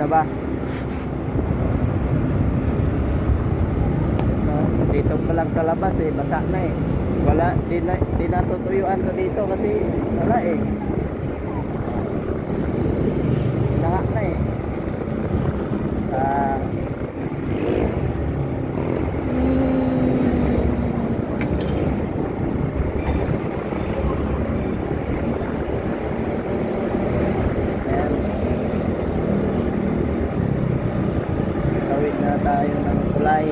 na ba? Dito pa lang sa labas eh, basa na eh. Wala, di natutuyuan to dito kasi wala eh. Nangak na eh. Tawid na tayo ng tulay.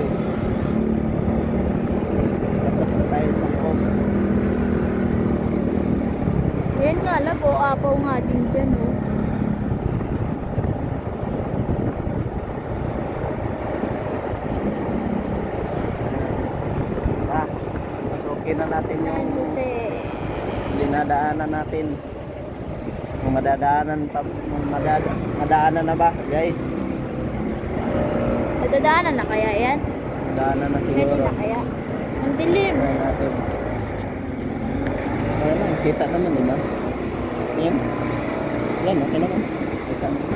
Pasok na tayo sa Kong. Yan nga, labo, apaw nga din dyan, oh. Pasukin na natin San yung Jose. dinadaanan natin. Kung madadaanan na ba, guys? Nadadaanan na kaya yan? Madaanan na Pwede siguro. na kaya? Ang dilim. Ayan natin. Ayan, kita naman, di ba? Ayan. Ayan, okay naman. Kita naman.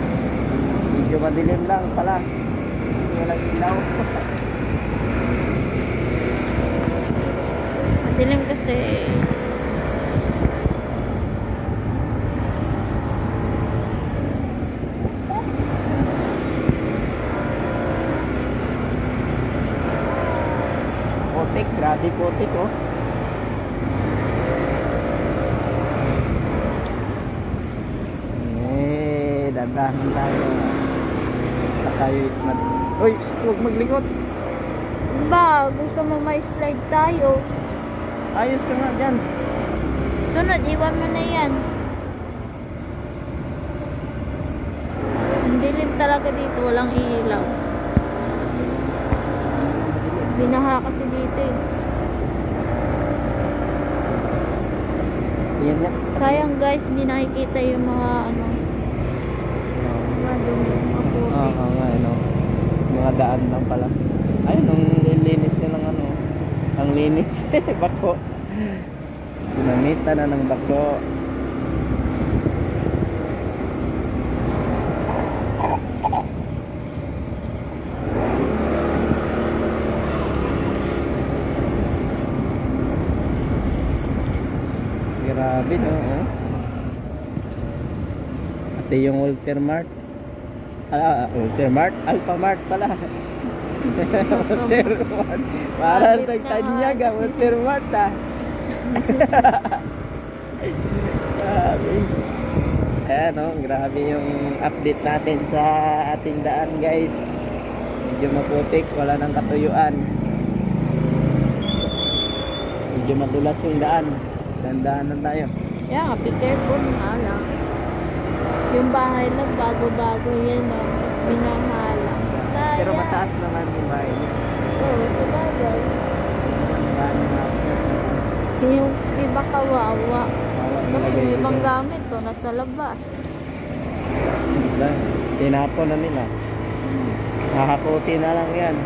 Medyo madilim lang pala. Walang ilaw. Madilim kasi. Putik, grabe putik oh. Dandahan tayo. Uy, huwag maglikot. Ba, gusto mo ma-slide tayo. Ayos ka nga dyan. Sunod, iwan mo na yan. Ang dilim talaga dito, walang ilaw. Binaha kasi dito eh. Yan nga. Sayang guys, hindi nakikita yung mga ano, mga dumi, mga puti. Oo nga, ano. Mga daan lang pala. Ayun, ang linis nilang ano. Ang linis. Bako. Ginamitan na ng bako. Grabe no, oh. Ate yung Walter Mart. Walter Mart, Alpha Mart pala. Walter Mart. Parang nagtanyag ah, Walter Mart ah. Grabe. Ayan oh, grabe yung update natin sa ating daan guys. Medyo maputik, wala nang katuyuan. Medyo madulas yung daan. Dandahan tayo. Yeah, be careful nga lang. Yung bahay lang, bago-bago yan oh. Tapos binahala. Sayang. Pero mataas naman yung bahay. Oo, sa bagay. Yung iba kawawa. Kasi yung ibang gamit to, nasa labas. Tinapon na nila. Nakakuti na lang yan.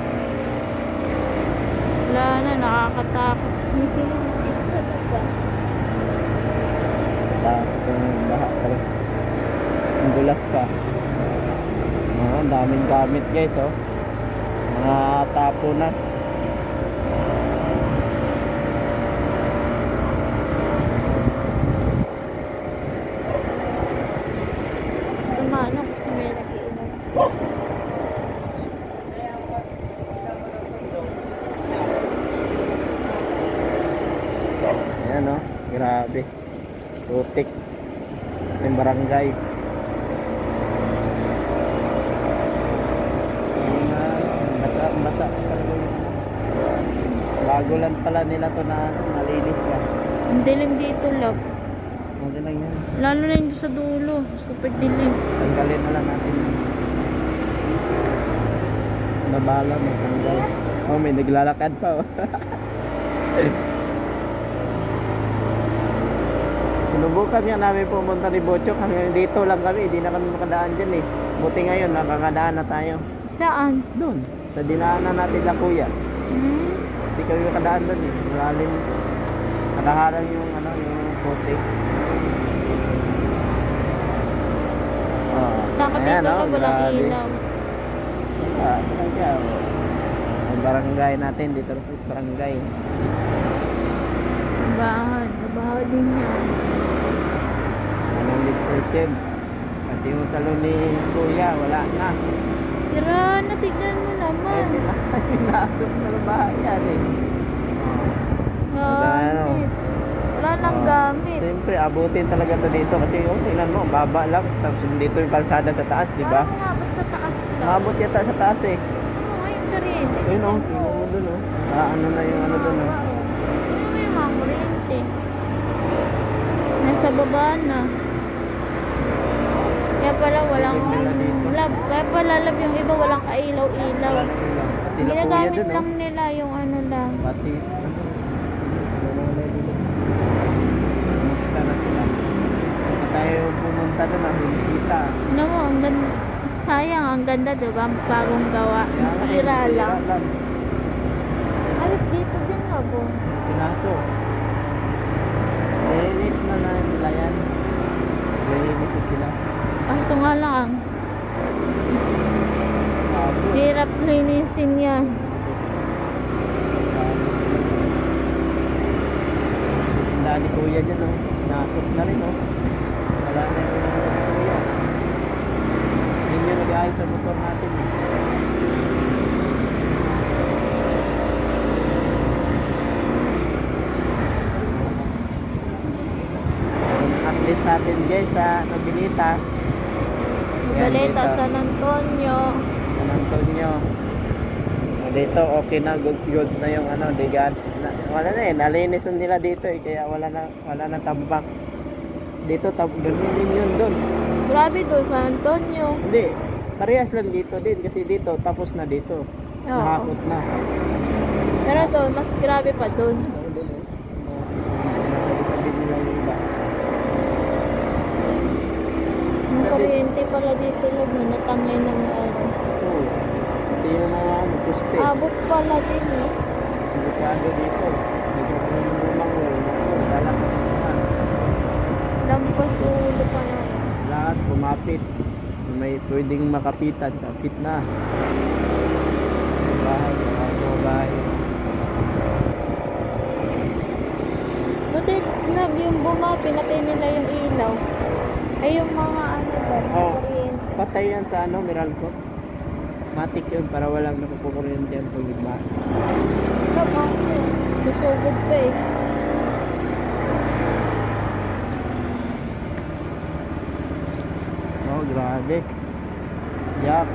Wala na, nakakatakot. Tapos yung baha pa rin. Ang dulas pa. Ang daming gamit guys oh. Mga tapo na. Tumano kasi may nagiinom. Ayan oh. Grabe. Putik. Yung barangay. Basa bago lang pala nila to na malinis ka. Ang dilim dito, love. Okay lang yan. Lalo na yung sa dulo. Super dilim. Tanggalin na lang natin. Nabala mo tanggal. Oh, may naglalakad pa oh. Sinubukan nga namin pumunta ni Bochok. Hanggang dito lang kami. Hindi na kami makadaan dyan eh. Buti ngayon nakakadaan na tayo. Saan? Doon. Sa dinaanan natin la kuya. Hindi kami makadaan doon eh. Malalim. Nakaharang yung ano, yung putik. Bakit Ayan, dito oh, ka walang grabe. ilaw? Wala, talaga. Ang barangay natin dito sa barangay. Simbahan. Babaho din yan. 100%. Pati yung salon ni Kuya, wala na. Sira na, tignan mo naman. Pinasok sa bahay yan eh. Gamit. Wala nang gamit. Siyempre, abutin talaga to dito kasi oh, tingnan mo, baba lang. Tapos dito yung kalsada sa taas, di ba? Parang umabot sa taas lang. Maabot yata sa taas eh. Ano ngayon ka rin? Ayun oh, tingnan mo dun oh. Ano na yung ano dun oh. Ano mo yung mga kuryente? Nasa baba na. Kaya pala walang... Kaya pala lab yung iba walang kailaw-ilaw. Wala na ilang. Pati na Kuya Ginagamit dun lang oh. nila yung ano lang. Pati ano. Musta na sila. Kaya tayo pumunta doon ang bisita. Ano mo, ang ganda. Sayang, ang ganda diba? Bagong gawa. Sira lang. Halit dito din nga po. Pinaso. Nilinis na nila yan. Nilinis na sila. Kaso nga lang, Abo. hirap linisin yan. Tindahan ni Kuya dyan oh. Nasok na rin oh. Wala na yung Kuya. Yun yung nag-aayos sa motor natin eh. Update natin guys sa Nobilita. Baleta San Antonio. San Antonio. Dito okay na, goods na yung ano, digad. Wala na eh, nalinis na nila dito eh, kaya wala na tambak. Dito ganun yun doon. Grabe doon San Antonio. Hindi, parehas lang dito din kasi dito tapos na dito. Oo. Nahakot na. Pero doon, mas grabe pa doon. Sabi nila yung iba. Yung kuryente pala dito lang na natangay ng ano. Oo. Hindi yung mga guste. Abot pala din eh. Delikado dito. Medyo kung lumangol. Dala ka sa Lampas ulo pa na. lahat kumapit. May pwedeng makapitan. Kapit na. Bahay. Buti na yung bumapi, pinatay nila yung ilaw. Ay yung mga ano ba, Oo. kuryente. Patay yan sa ano, Meralco. Matik yun para walang nakukuryente yan pag iba. Kapag susugod pa eh. Oh, grabe. Yak.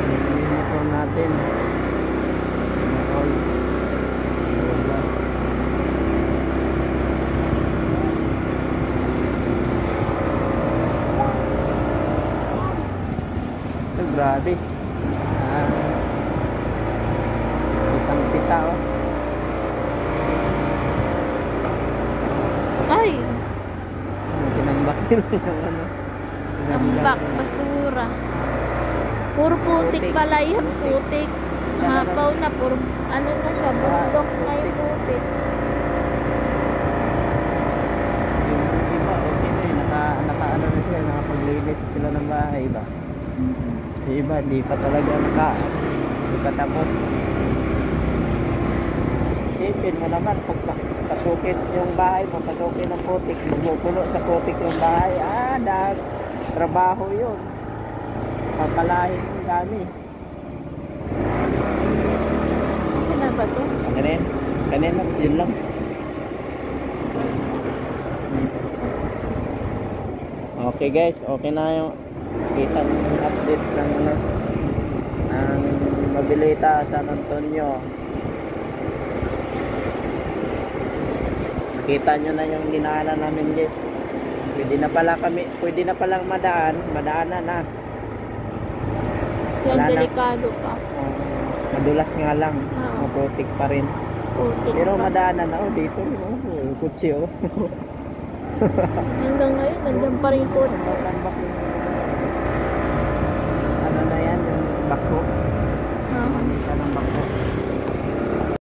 Yung motor natin. Motor. Wala. Ito, grabe. Pitang-pita, oh. Ay! Tinambak nila yung ano. Tambak, basura. Puro putik pala yan, putik. Mapaw na, puro ano na siya, bundok na yung putik. Yung iba, okay na eh. Naka-ano na sila, nakapaglinis sila ng bahay ba? Yung iba, di pa talaga di pa tapos. Isipin mo naman, pag pasukin yung bahay mo, pasukin ng putik, bumupuno sa putik yung bahay, trabaho yun. Papalahin yung dami. Ano na ba to? Kanina, yun lang. Okay guys, okay na yung kita yung update ng ano, ng Nobilita San Antonio. Nakita nyo na yung dinaanan namin guys. Pwede na palang madaanan na. Yung Wala na. delikado pa. Madulas nga lang, Oo. maputik pa rin. Putik Pero pa. madaanan na dito, kutsi oh. Hanggang ngayon, nandiyan pa rin po. Tambak yung ano na yan, yung bako. Oo. Isa ng bako.